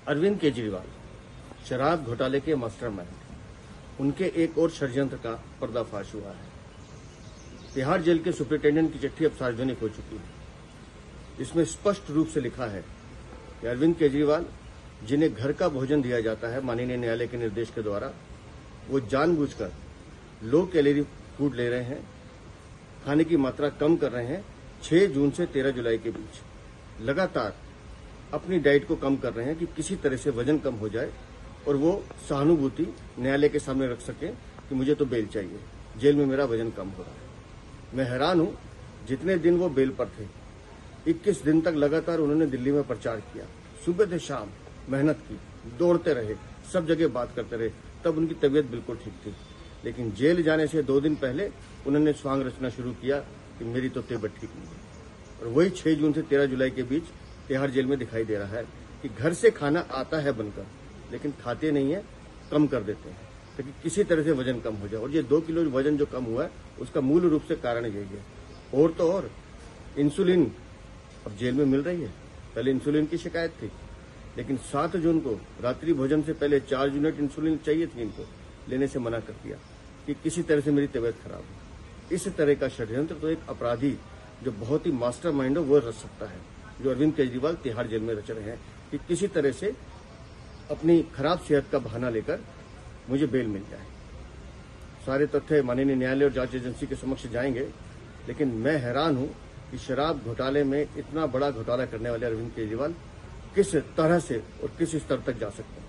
अरविंद केजरीवाल शराब घोटाले के मास्टरमाइंड, उनके एक और षड्यंत्र का पर्दाफाश हुआ है। तिहाड़ जेल के सुपरिटेंडेंट की चिट्ठी अब सार्वजनिक हो चुकी है। इसमें स्पष्ट रूप से लिखा है कि अरविंद केजरीवाल, जिन्हें घर का भोजन दिया जाता है माननीय न्यायालय के निर्देश के द्वारा, वो जानबूझकर लो कैलोरी फूड ले रहे हैं, खाने की मात्रा कम कर रहे हैं। 6 जून से 13 जुलाई के बीच लगातार अपनी डाइट को कम कर रहे हैं कि किसी तरह से वजन कम हो जाए और वो सहानुभूति न्यायालय के सामने रख सके कि मुझे तो बेल चाहिए, जेल में मेरा वजन कम हो रहा है। मैं हैरान हूं, जितने दिन वो बेल पर थे 21 दिन तक लगातार उन्होंने दिल्ली में प्रचार किया, सुबह से शाम मेहनत की, दौड़ते रहे, सब जगह बात करते रहे, तब उनकी तबीयत बिल्कुल ठीक थी। लेकिन जेल जाने से 2 दिन पहले उन्होंने स्वांग रचना शुरू किया कि मेरी तो तबीयत ठीक नहीं है। और वही 6 जून से 13 जुलाई के बीच तिहाड़ जेल में दिखाई दे रहा है कि घर से खाना आता है बनकर, लेकिन खाते नहीं है, कम कर देते हैं ताकि किसी तरह से वजन कम हो जाए। और ये 2 किलो वजन जो कम हुआ है उसका मूल रूप से कारण यही है। और तो और इंसुलिन अब जेल में मिल रही है। पहले इंसुलिन की शिकायत थी, लेकिन 7 जून को रात्रि भोजन से पहले 4 यूनिट इंसुलिन चाहिए थी, इनको लेने से मना कर दिया कि किसी तरह से मेरी तबीयत खराब हो। इस तरह का षड्यंत्र तो एक अपराधी जो बहुत ही मास्टरमाइंड हो वो रच सकता है, जो अरविंद केजरीवाल तिहाड़ जेल में रच रहे हैं कि किसी तरह से अपनी खराब सेहत का बहाना लेकर मुझे बेल मिल जाए। सारे तथ्य माननीय न्यायालय और जांच एजेंसी के समक्ष जाएंगे, लेकिन मैं हैरान हूं कि शराब घोटाले में इतना बड़ा घोटाला करने वाले अरविंद केजरीवाल किस तरह से और किस स्तर तक जा सकते हैं।